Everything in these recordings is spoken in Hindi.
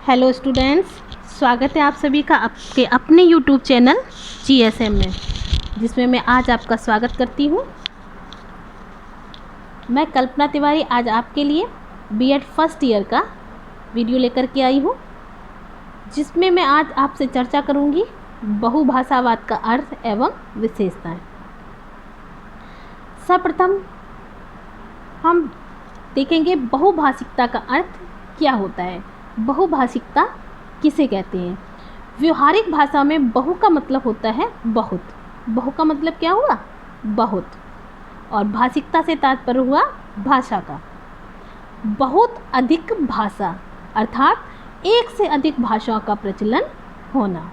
हेलो स्टूडेंट्स, स्वागत है आप सभी का आपके अपने यूट्यूब चैनल GSM में, जिसमें मैं आज आपका स्वागत करती हूँ। मैं कल्पना तिवारी आज आपके लिए B.Ed फर्स्ट ईयर का वीडियो लेकर के आई हूँ, जिसमें मैं आज आपसे चर्चा करूँगी बहुभाषावाद का अर्थ एवं विशेषताएं। सर्वप्रथम हम देखेंगे बहुभाषिकता का अर्थ क्या होता है। बहुभाषिकता किसे कहते हैं? व्यवहारिक भाषा में बहु का मतलब होता है बहुत। बहु का मतलब क्या हुआ? बहुत। और भाषिकता से तात्पर्य हुआ भाषा का। बहुत अधिक भाषा अर्थात एक से अधिक भाषाओं का प्रचलन होना।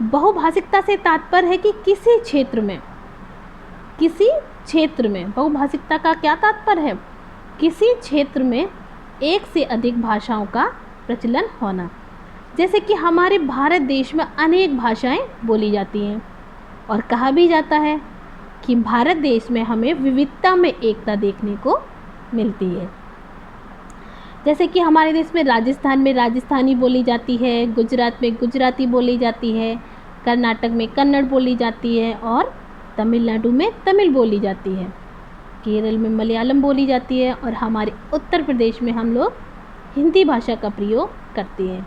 बहुभाषिकता से तात्पर्य है कि किसी क्षेत्र में बहुभाषिकता का क्या तात्पर्य है? किसी क्षेत्र में एक से अधिक भाषाओं का प्रचलन होना। जैसे कि हमारे भारत देश में अनेक भाषाएं बोली जाती हैं और कहा भी जाता है कि भारत देश में हमें विविधता में एकता देखने को मिलती है। जैसे कि हमारे देश में राजस्थान में राजस्थानी बोली जाती है, गुजरात में गुजराती बोली जाती है, कर्नाटक में कन्नड़ बोली जाती है और तमिलनाडु में तमिल बोली जाती है, केरल में मलयालम बोली जाती है और हमारे उत्तर प्रदेश में हम लोग हिंदी भाषा का प्रयोग करते हैं।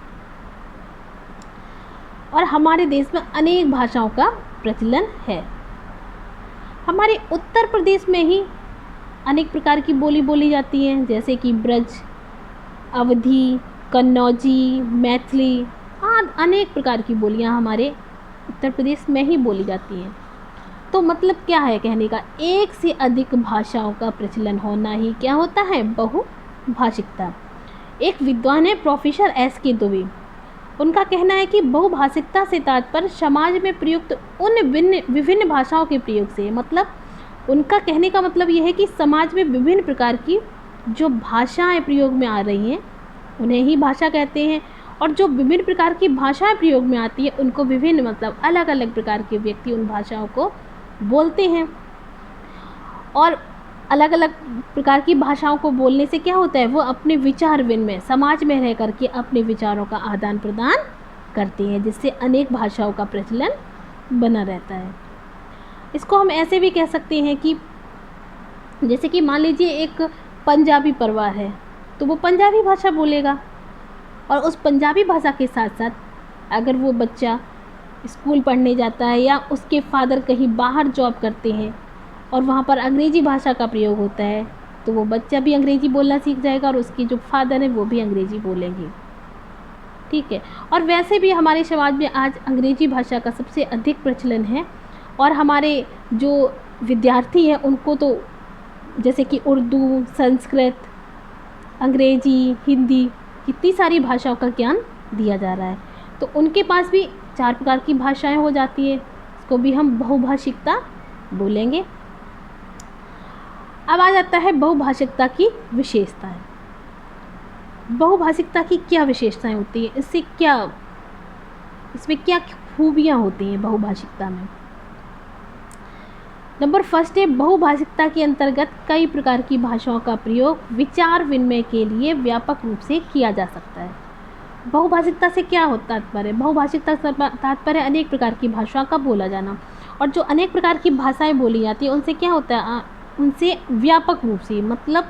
और हमारे देश में अनेक भाषाओं का प्रचलन है। हमारे उत्तर प्रदेश में ही अनेक प्रकार की बोली बोली जाती हैं, जैसे कि ब्रज, अवधी, कन्नौजी, मैथिली आदि अनेक प्रकार की बोलियां हमारे उत्तर प्रदेश में ही बोली जाती हैं। तो मतलब क्या है कहने का? एक से अधिक भाषाओं का प्रचलन होना ही क्या होता है? बहुभाषिकता। एक विद्वान है प्रोफेसर S.K. दुबे। उनका कहना है कि बहुभाषिकता से तात्पर्य समाज में प्रयुक्त उन विभिन्न भाषाओं के प्रयोग से, मतलब उनका कहने का मतलब यह है कि समाज में विभिन्न प्रकार की जो भाषाएं प्रयोग में आ रही हैं उन्हें ही भाषा कहते हैं, और जो विभिन्न प्रकार की भाषाएं प्रयोग में आती है उनको विभिन्न मतलब अलग अलग प्रकार के व्यक्ति उन भाषाओं को बोलते हैं। और अलग अलग प्रकार की भाषाओं को बोलने से क्या होता है? वो अपने विचार विनिमय समाज में रह करके अपने विचारों का आदान प्रदान करते हैं, जिससे अनेक भाषाओं का प्रचलन बना रहता है। इसको हम ऐसे भी कह सकते हैं कि जैसे कि मान लीजिए एक पंजाबी परिवार है तो वो पंजाबी भाषा बोलेगा, और उस पंजाबी भाषा के साथ साथ अगर वो बच्चा स्कूल पढ़ने जाता है या उसके फादर कहीं बाहर जॉब करते हैं और वहाँ पर अंग्रेज़ी भाषा का प्रयोग होता है, तो वो बच्चा भी अंग्रेज़ी बोलना सीख जाएगा और उसकी जो फादर है वो भी अंग्रेज़ी बोलेंगे। ठीक है। और वैसे भी हमारे समाज में आज अंग्रेज़ी भाषा का सबसे अधिक प्रचलन है, और हमारे जो विद्यार्थी हैं उनको तो जैसे कि उर्दू, संस्कृत, अंग्रेज़ी, हिंदी कितनी सारी भाषाओं का ज्ञान दिया जा रहा है, तो उनके पास भी 4 प्रकार की भाषाएं हो जाती है। इसको भी हम बहुभाषिकता बोलेंगे। अब आ जाता है बहुभाषिकता की विशेषताएं। बहुभाषिकता की क्या विशेषताएं होती है? इसमें क्या खूबियां होती हैं बहुभाषिकता में? नंबर फर्स्ट है, बहुभाषिकता के अंतर्गत कई प्रकार की भाषाओं का प्रयोग विचार विनिमय के लिए व्यापक रूप से किया जा सकता है। बहुभाषिकता से क्या होता तात्पर्य? बहुभाषिकता से तात्पर्य अनेक प्रकार की भाषाओं का बोला जाना, और जो अनेक प्रकार की भाषाएं बोली जाती हैं उनसे क्या होता है? उनसे व्यापक रूप से मतलब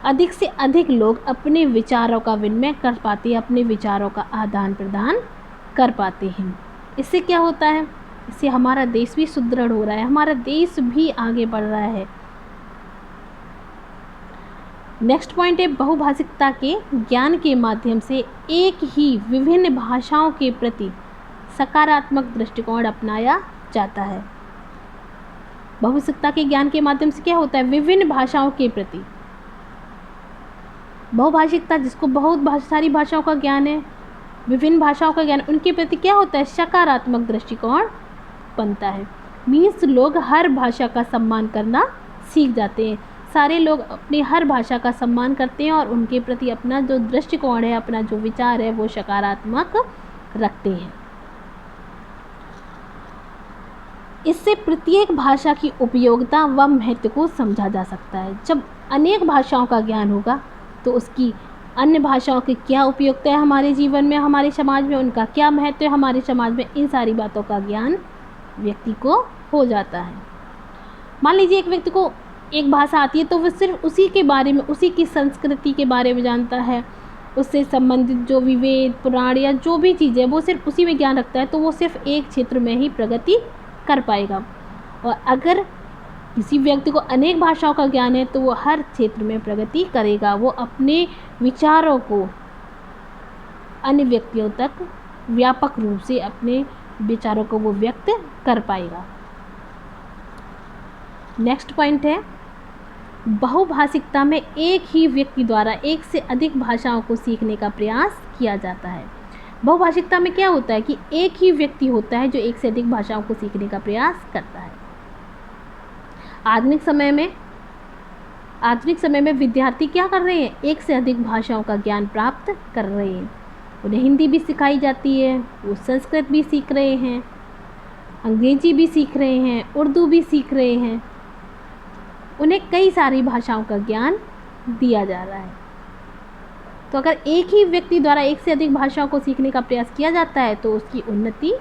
अधिक से अधिक लोग अपने विचारों का विनिमय कर पाते हैं, अपने विचारों का आदान प्रदान कर पाते हैं। इससे क्या होता है? इससे हमारा देश भी सुदृढ़ हो रहा है, हमारा देश भी आगे बढ़ रहा है। नेक्स्ट पॉइंट है, बहुभाषिकता के ज्ञान के माध्यम से एक ही विभिन्न भाषाओं के प्रति सकारात्मक दृष्टिकोण अपनाया जाता है। बहुभाषिकता के ज्ञान के माध्यम से क्या होता है? विभिन्न भाषाओं के प्रति बहुभाषिकता, जिसको बहुत सारी भाषाओं का ज्ञान है, विभिन्न भाषाओं का ज्ञान, उनके प्रति क्या होता है? सकारात्मक दृष्टिकोण बनता है। मीन्स लोग हर भाषा का सम्मान करना सीख जाते हैं। सारे लोग अपनी हर भाषा का सम्मान करते हैं और उनके प्रति अपना जो दृष्टिकोण है, अपना जो विचार है वो सकारात्मक रखते हैं। इससे प्रत्येक भाषा की उपयोगिता व महत्व को समझा जा सकता है। जब अनेक भाषाओं का ज्ञान होगा तो उसकी अन्य भाषाओं की क्या उपयोगिता है हमारे जीवन में, हमारे समाज में, उनका क्या महत्व है हमारे समाज में, इन सारी बातों का ज्ञान व्यक्ति को हो जाता है। मान लीजिए एक व्यक्ति को एक भाषा आती है तो वह सिर्फ उसी के बारे में, उसी की संस्कृति के बारे में जानता है, उससे संबंधित जो विवेद पुराण या जो भी चीज़ है वो सिर्फ उसी में ज्ञान रखता है, तो वो सिर्फ एक क्षेत्र में ही प्रगति कर पाएगा। और अगर किसी व्यक्ति को अनेक भाषाओं का ज्ञान है तो वो हर क्षेत्र में प्रगति करेगा, वो अपने विचारों को अन्य व्यक्तियों तक व्यापक रूप से अपने विचारों को वो व्यक्त कर पाएगा। नेक्स्ट पॉइंट है, बहुभाषिकता में एक ही व्यक्ति द्वारा एक से अधिक भाषाओं को सीखने का प्रयास किया जाता है। बहुभाषिकता में क्या होता है कि एक ही व्यक्ति होता है जो एक से अधिक भाषाओं को सीखने का प्रयास करता है। आधुनिक समय में विद्यार्थी क्या कर रहे हैं, एक से अधिक भाषाओं का ज्ञान प्राप्त कर रहे हैं। उन्हें हिंदी भी सिखाई जाती है, वो संस्कृत भी सीख रहे हैं, अंग्रेजी भी सीख रहे हैं, उर्दू भी सीख रहे हैं, उन्हें कई सारी भाषाओं का ज्ञान दिया जा रहा है। तो अगर एक ही व्यक्ति द्वारा एक से अधिक भाषाओं को सीखने का प्रयास किया जाता है तो उसकी उन्नति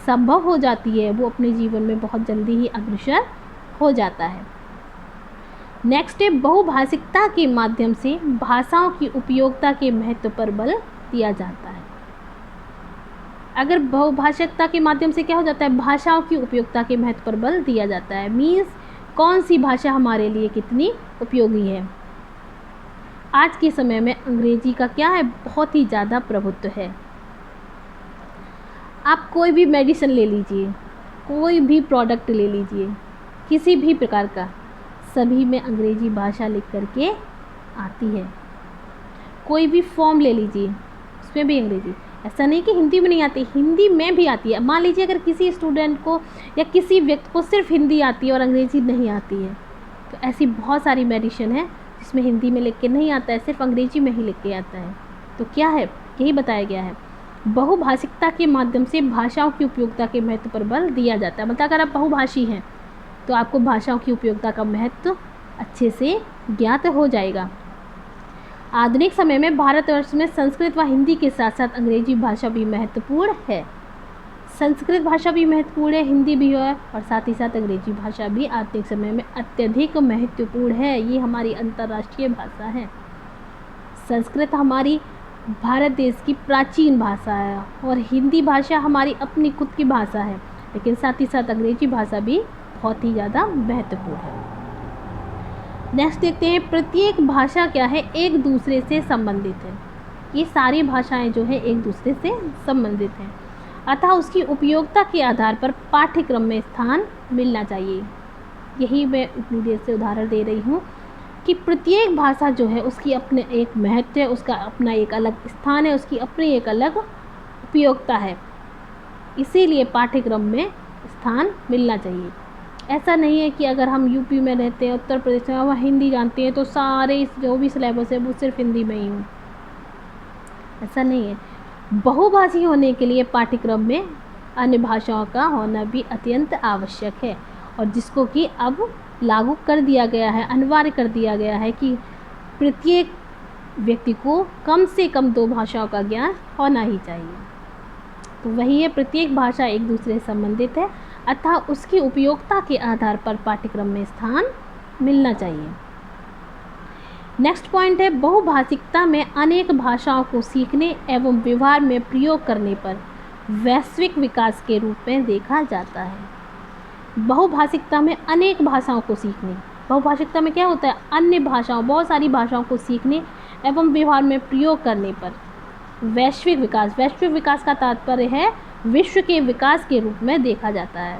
संभव हो जाती है, वो अपने जीवन में बहुत जल्दी ही अग्रसर हो जाता है। नेक्स्ट है, बहुभाषिकता के माध्यम से भाषाओं की उपयोगिता के महत्व पर बल दिया जाता है। अगर बहुभाषिकता के माध्यम से क्या हो जाता है, भाषाओं की उपयोगिता के महत्व पर बल दिया जाता है। मीन्स कौन सी भाषा हमारे लिए कितनी उपयोगी है। आज के समय में अंग्रेजी का क्या है, बहुत ही ज़्यादा प्रभुत्व है। आप कोई भी मेडिसिन ले लीजिए, कोई भी प्रोडक्ट ले लीजिए, किसी भी प्रकार का, सभी में अंग्रेजी भाषा लिख करके आती है। कोई भी फॉर्म ले लीजिए, उसमें भी अंग्रेजी। ऐसा नहीं कि हिंदी में नहीं आती, हिंदी में भी आती है। मान लीजिए अगर किसी स्टूडेंट को या किसी व्यक्ति को सिर्फ हिंदी आती है और अंग्रेजी नहीं आती है, तो ऐसी बहुत सारी मेडिसिन है जिसमें हिंदी में लिख के नहीं आता है, सिर्फ अंग्रेजी में ही लिख के आता है। तो क्या है, यही बताया गया है, बहुभाषिकता के माध्यम से भाषाओं की उपयोगिता के महत्व पर बल दिया जाता है। मतलब अगर आप बहुभाषी हैं तो आपको भाषाओं की उपयोगिता का महत्व अच्छे से ज्ञात हो जाएगा। आधुनिक समय में भारतवर्ष में संस्कृत व हिंदी के साथ साथ अंग्रेजी भाषा भी महत्वपूर्ण है। संस्कृत भाषा भी महत्वपूर्ण है, हिंदी भी है, और साथ ही साथ अंग्रेजी भाषा भी आधुनिक समय में अत्यधिक महत्वपूर्ण है। ये हमारी अंतर्राष्ट्रीय भाषा है। संस्कृत हमारी भारत देश की प्राचीन भाषा है और हिंदी भाषा हमारी अपनी खुद की भाषा है, लेकिन साथ ही साथ अंग्रेजी भाषा भी बहुत ही ज़्यादा महत्वपूर्ण है। नेक्स्ट देखते हैं, प्रत्येक भाषा क्या है, एक दूसरे से संबंधित है। ये सारी भाषाएं जो है एक दूसरे से संबंधित हैं, अतः उसकी उपयोगिता के आधार पर पाठ्यक्रम में स्थान मिलना चाहिए। यही मैं इतनी देर से उदाहरण दे रही हूँ कि प्रत्येक भाषा जो है उसकी अपने एक महत्व है, उसका अपना एक अलग स्थान है, उसकी अपनी एक अलग उपयोगिता है, इसीलिए पाठ्यक्रम में स्थान मिलना चाहिए। ऐसा नहीं है कि अगर हम यूपी में रहते हैं, उत्तर प्रदेश में, वहाँ हिंदी जानते हैं तो सारे जो भी सिलेबस है वो सिर्फ हिंदी में ही हो, ऐसा नहीं है। बहुभाषी होने के लिए पाठ्यक्रम में अन्य भाषाओं का होना भी अत्यंत आवश्यक है, और जिसको कि अब लागू कर दिया गया है, अनिवार्य कर दिया गया है कि प्रत्येक व्यक्ति को कम से कम 2 भाषाओं का ज्ञान होना ही चाहिए। तो वही है, प्रत्येक भाषा एक दूसरे से संबंधित है, अतः उसकी उपयोगिता के आधार पर पाठ्यक्रम में स्थान मिलना चाहिए। नेक्स्ट पॉइंट है, बहुभाषिकता में अनेक भाषाओं को सीखने एवं व्यवहार में प्रयोग करने पर वैश्विक विकास के रूप में देखा जाता है। बहुभाषिकता में अनेक भाषाओं को सीखने, बहुभाषिकता में क्या होता है, अन्य भाषाओं, बहुत सारी भाषाओं को सीखने एवं व्यवहार में प्रयोग करने पर वैश्विक विकास, वैश्विक विकास का तात्पर्य है विश्व के विकास के रूप में देखा जाता है।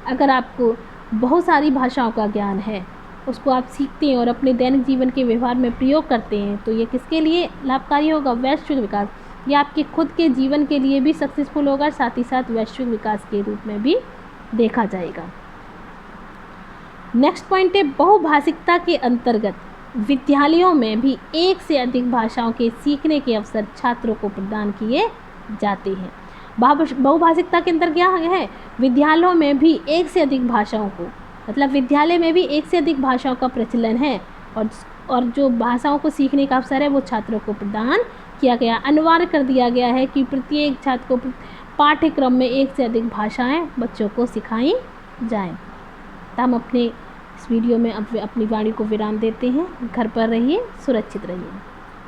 अगर आपको बहुत सारी भाषाओं का ज्ञान है, उसको आप सीखते हैं और अपने दैनिक जीवन के व्यवहार में प्रयोग करते हैं, तो ये किसके लिए लाभकारी होगा, वैश्विक विकास। ये आपके खुद के जीवन के लिए भी सक्सेसफुल होगा, साथ ही साथ वैश्विक विकास के रूप में भी देखा जाएगा। नेक्स्ट पॉइंट है, बहुभाषिकता के अंतर्गत विद्यालयों में भी एक से अधिक भाषाओं के सीखने के अवसर छात्रों को प्रदान किए जाते हैं। बहुभाषिकता के अंदर क्या है, विद्यालयों में भी एक से अधिक भाषाओं को, मतलब विद्यालय में भी एक से अधिक भाषाओं का प्रचलन है, और जो भाषाओं को सीखने का अवसर है वो छात्रों को प्रदान किया गया। अनिवार्य कर दिया गया है कि प्रत्येक छात्र को पाठ्यक्रम में एक से अधिक भाषाएं बच्चों को सिखाई जाएं। तो हम अपने इस वीडियो में अपनी वाणी को विराम देते हैं। घर पर रहिए, सुरक्षित रहिए।